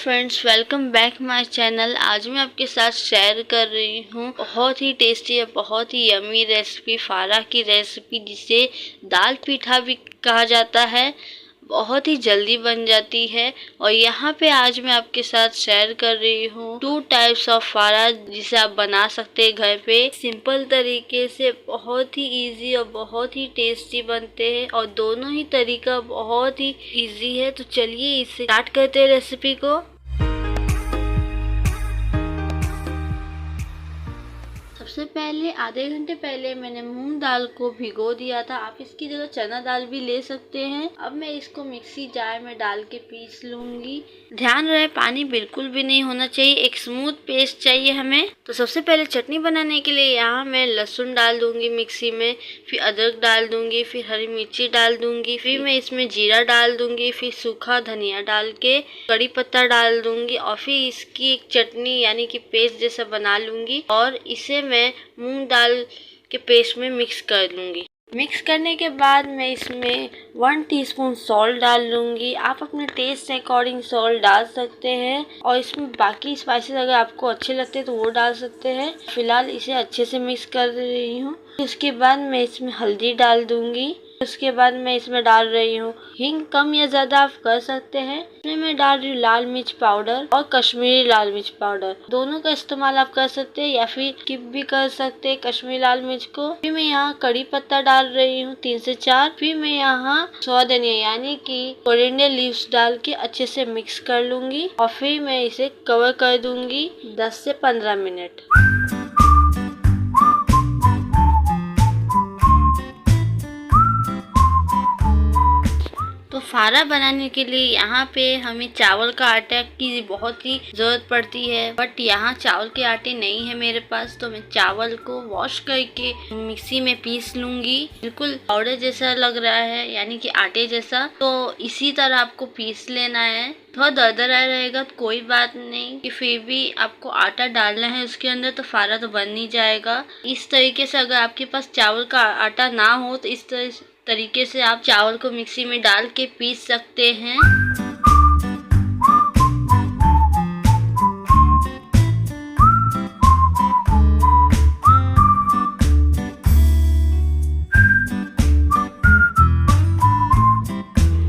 Friends, welcome back my channel. आज मैं आपके साथ शेयर कर रही हूँ बहुत ही टेस्टी और बहुत ही यमी रेसिपी, फारा की रेसिपी, जिसे दाल पीठा भी कहा जाता है। बहुत ही जल्दी बन जाती है और यहाँ पे आज मैं आपके साथ शेयर कर रही हूँ 2 टाइप्स ऑफ फारा, जिसे आप बना सकते हैं घर पे सिंपल तरीके से। बहुत ही इजी और बहुत ही टेस्टी बनते हैं और दोनों ही तरीका बहुत ही इजी है। तो चलिए इसे स्टार्ट करते हैं रेसिपी को। सबसे पहले आधे घंटे पहले मैंने मूंग दाल को भिगो दिया था। आप इसकी जगह चना दाल भी ले सकते हैं। अब मैं इसको मिक्सी जार में डाल के पीस लूंगी। ध्यान रहे पानी बिल्कुल भी नहीं होना चाहिए, एक स्मूथ पेस्ट चाहिए हमें। तो सबसे पहले चटनी बनाने के लिए यहाँ मैं लहसुन डाल दूंगी मिक्सी में, फिर अदरक डाल दूंगी, फिर हरी मिर्ची डाल दूंगी, फिर मैं इसमें जीरा डाल दूंगी, फिर सूखा धनिया डाल के कड़ी पत्ता डाल दूंगी और फिर इसकी एक चटनी यानी कि पेस्ट जैसा बना लूंगी और इसे मैं मूंग दाल के पेस्ट में मिक्स कर लूंगी। मिक्स करने के बाद मैं इसमें 1 टीस्पून सॉल्ट डाल लूंगी। आप अपने टेस्ट के अकॉर्डिंग सॉल्ट डाल सकते हैं और इसमें बाकी स्पाइसेस अगर आपको अच्छे लगते हैं तो वो डाल सकते हैं। फिलहाल इसे अच्छे से मिक्स कर रही हूँ। उसके बाद मैं इसमें हल्दी डाल दूंगी। उसके बाद मैं इसमें डाल रही हूँ हिंग, कम या ज़्यादा आप कर सकते हैं। इसमें मैं डाल रही हूँ लाल मिर्च पाउडर और कश्मीरी लाल मिर्च पाउडर, दोनों का इस्तेमाल आप कर सकते हैं या फिर स्किप भी कर सकते हैं कश्मीरी लाल मिर्च को। फिर मैं यहाँ कड़ी पत्ता डाल रही हूँ 3 से 4। फिर मैं यहाँ धनिया यानी कि कोरिएंडर लीव्स डाल के अच्छे से मिक्स कर लूंगी और फिर मैं इसे कवर कर दूंगी 10 से 15 मिनट। तो फारा बनाने के लिए यहाँ पे हमें चावल का आटा की बहुत ही ज़रूरत पड़ती है, बट यहाँ चावल के आटे नहीं है मेरे पास। तो मैं चावल को वॉश करके मिक्सी में पीस लूँगी। बिल्कुल पाउडर जैसा लग रहा है यानी कि आटे जैसा, तो इसी तरह आपको पीस लेना है। थोड़ा दरदरा रहेगा तो कोई बात नहीं, कि फिर भी आपको आटा डालना है उसके अंदर, तो फारा तो बन नहीं जाएगा। इस तरीके से अगर आपके पास चावल का आटा ना हो तो इस तरीके से आप चावल को मिक्सी में डाल के पीस सकते हैं।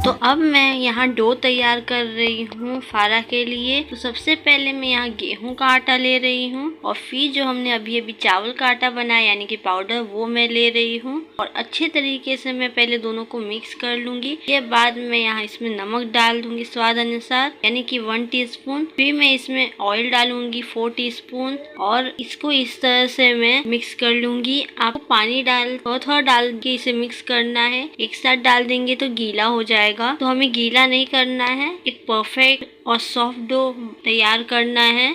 तो अब मैं यहाँ डो तैयार कर रही हूँ फारा के लिए। तो सबसे पहले मैं यहाँ गेहूं का आटा ले रही हूँ और फिर जो हमने अभी चावल का आटा बनाया यानी कि पाउडर, वो मैं ले रही हूँ और अच्छे तरीके से मैं पहले दोनों को मिक्स कर लूंगी। के बाद मैं यहाँ इसमें नमक डाल दूंगी स्वाद अनुसार यानी कि 1 टीस्पून। फिर मैं इसमें ऑयल डालूंगी 4 टीस्पून और इसको इस तरह से मैं मिक्स कर लूंगी। आपको पानी थोड़ा डाल के इसे मिक्स करना है, एक साथ डाल देंगे तो गीला हो जाएगा। तो हमें गीला नहीं करना है, एक परफेक्ट और सॉफ्ट डो तैयार करना है।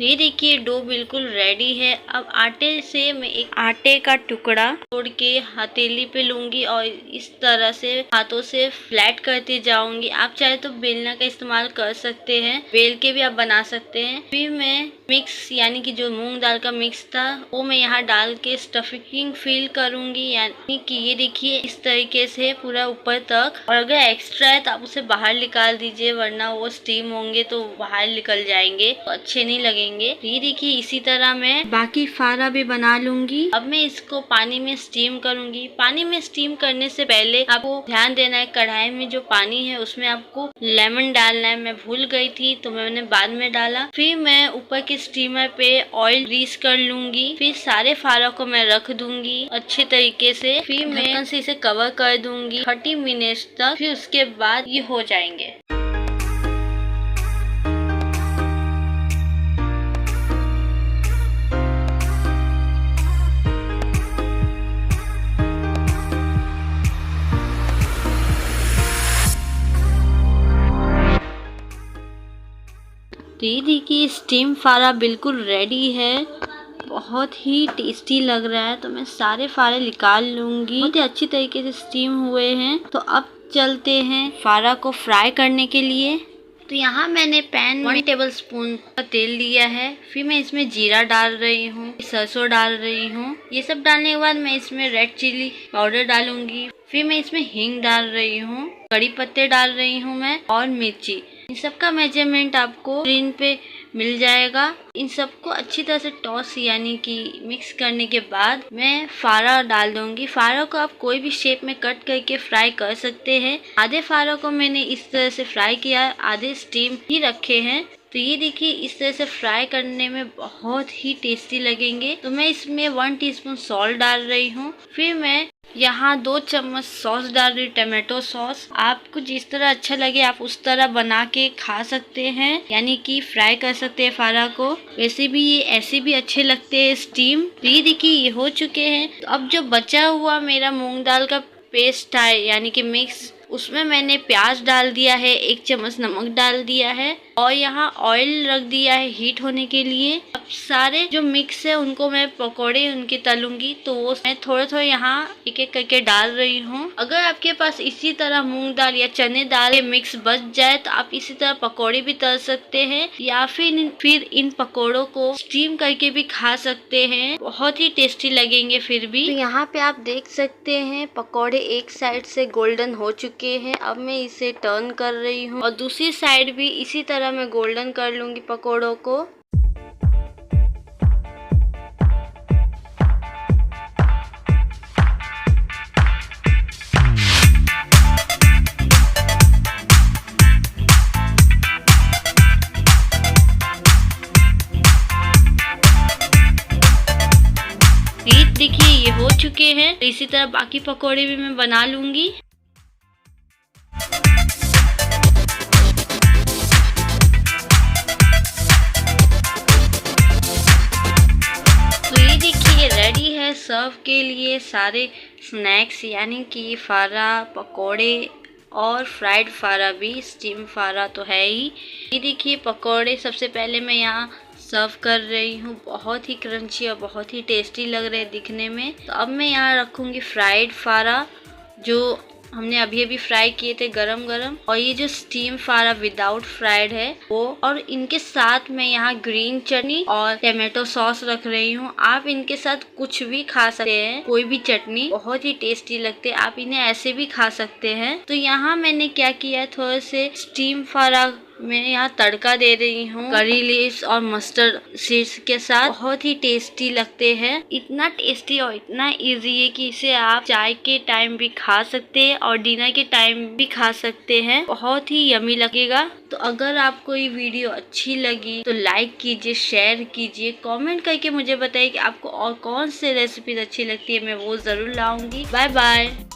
ये देखिए डो बिल्कुल रेडी है। अब आटे से मैं एक आटे का टुकड़ा तोड़ के हथेली पे लूंगी और इस तरह से हाथों से फ्लैट करते जाऊंगी। आप चाहे तो बेलना का इस्तेमाल कर सकते हैं, बेल के भी आप बना सकते हैं। फिर मैं मिक्स यानी कि जो मूंग दाल का मिक्स था वो मैं यहाँ डाल के स्टफिंग फिल करूंगी, यानी कि ये देखिए इस तरीके से पूरा ऊपर तक। और अगर एक्स्ट्रा है तो आप उसे बाहर निकाल दीजिए, वरना वो स्टीम होंगे तो बाहर निकल जाएंगे तो अच्छे नहीं लगेंगे। ये देखिए इसी तरह मैं बाकी फारा भी बना लूंगी। अब मैं इसको पानी में स्टीम करूंगी। पानी में स्टीम करने से पहले आपको ध्यान देना है, कढ़ाई में जो पानी है उसमें आपको लेमन डालना है। मैं भूल गई थी तो मैंने बाद में डाला। फिर मैं ऊपर के स्टीमर पे ऑयल ग्रीस कर लूंगी। फिर सारे फारा को मैं रख दूंगी अच्छे तरीके से। फिर मैं इसे कवर कर दूंगी 30 मिनट तक। फिर उसके बाद ये हो जाएंगे। तो ये देखिए स्टीम फारा बिल्कुल रेडी है, बहुत ही टेस्टी लग रहा है। तो मैं सारे फारे निकाल लूँगी, बहुत ही अच्छी तरीके से स्टीम हुए हैं। तो अब चलते हैं फारा को फ्राई करने के लिए। तो यहाँ मैंने पैन में 1 टेबलस्पून का तेल लिया है। फिर मैं इसमें जीरा डाल रही हूँ, सरसों डाल रही हूँ। ये सब डालने के बाद मैं इसमें रेड चिली पाउडर डालूंगी। फिर मैं इसमें हींग डाल रही हूँ, कड़ी पत्ते डाल रही हूँ मैं, और मिर्ची। इन सब का मेजरमेंट आपको स्क्रीन पे मिल जाएगा। इन सबको अच्छी तरह से टॉस यानी कि मिक्स करने के बाद मैं फारा डाल दूंगी। फारा को आप कोई भी शेप में कट करके फ्राई कर सकते हैं। आधे फारा को मैंने इस तरह से फ्राई किया है, आधे स्टीम ही रखे हैं। तो ये देखिए इस तरह से फ्राई करने में बहुत ही टेस्टी लगेंगे। तो मैं इसमें 1 टीस्पून सॉल्ट डाल रही हूँ। फिर मैं यहाँ 2 चम्मच सॉस डाल रही हूँ, टमाटो सॉस। आपको जिस तरह अच्छा लगे आप उस तरह बना के खा सकते हैं, यानी कि फ्राई कर सकते हैं फारा को। वैसे भी ये ऐसे भी अच्छे लगते हैं स्टीम। तो ये देखिए ये हो चुके हैं। तो अब जो बचा हुआ मेरा मूंग दाल का पेस्ट है यानी कि मिक्स, उसमें मैंने प्याज डाल दिया है, 1 चम्मच नमक डाल दिया है, और यहाँ ऑयल रख दिया है हीट होने के लिए। अब सारे जो मिक्स है उनको मैं पकोड़े उनके तलूंगी। तो वो मैं थोड़े थोड़े यहाँ एक एक करके डाल रही हूँ। अगर आपके पास इसी तरह मूंग दाल या चने दाल के मिक्स बच जाए तो आप इसी तरह पकोड़े भी तल सकते हैं, या फिर इन पकोड़ों को स्टीम करके भी खा सकते हैं, बहुत ही टेस्टी लगेंगे फिर भी। तो यहाँ पे आप देख सकते हैं पकोड़े एक साइड से गोल्डन हो चुके हैं। अब मैं इसे टर्न कर रही हूँ और दूसरी साइड भी इसी तरह मैं गोल्डन कर लूंगी पकोड़ों को। ये देखिए ये हो चुके हैं। तो इसी तरह बाकी पकोड़े भी मैं बना लूंगी। रेडी है सर्व के लिए सारे स्नैक्स, यानी कि फारा, पकोड़े और फ्राइड फारा भी। स्टीम फारा तो है ही। ये देखिए पकोड़े सबसे पहले मैं यहाँ सर्व कर रही हूँ, बहुत ही क्रंची और बहुत ही टेस्टी लग रहे हैं दिखने में। तो अब मैं यहाँ रखूँगी फ्राइड फारा जो हमने अभी अभी फ्राई किए थे गरम गरम, और ये जो स्टीम फारा विदाउट फ्राइड है वो। और इनके साथ मैं यहाँ ग्रीन चटनी और टमाटो सॉस रख रही हूँ। आप इनके साथ कुछ भी खा सकते हैं, कोई भी चटनी, बहुत ही टेस्टी लगते हैं। आप इन्हें ऐसे भी खा सकते हैं। तो यहाँ मैंने क्या किया है, थोड़े से स्टीम फारा मैं यहाँ तड़का दे रही हूँ करी लीव्स और मस्टर्ड सीड्स के साथ। बहुत ही टेस्टी लगते हैं, इतना टेस्टी और इतना इजी है कि इसे आप चाय के टाइम भी खा सकते हैं और डिनर के टाइम भी खा सकते हैं। बहुत ही यमी लगेगा। तो अगर आपको ये वीडियो अच्छी लगी तो लाइक कीजिए, शेयर कीजिए, कमेंट करके मुझे बताइए कि आपको और कौन से रेसिपीज अच्छी लगती है, मैं वो जरूर लाऊंगी। Bye bye.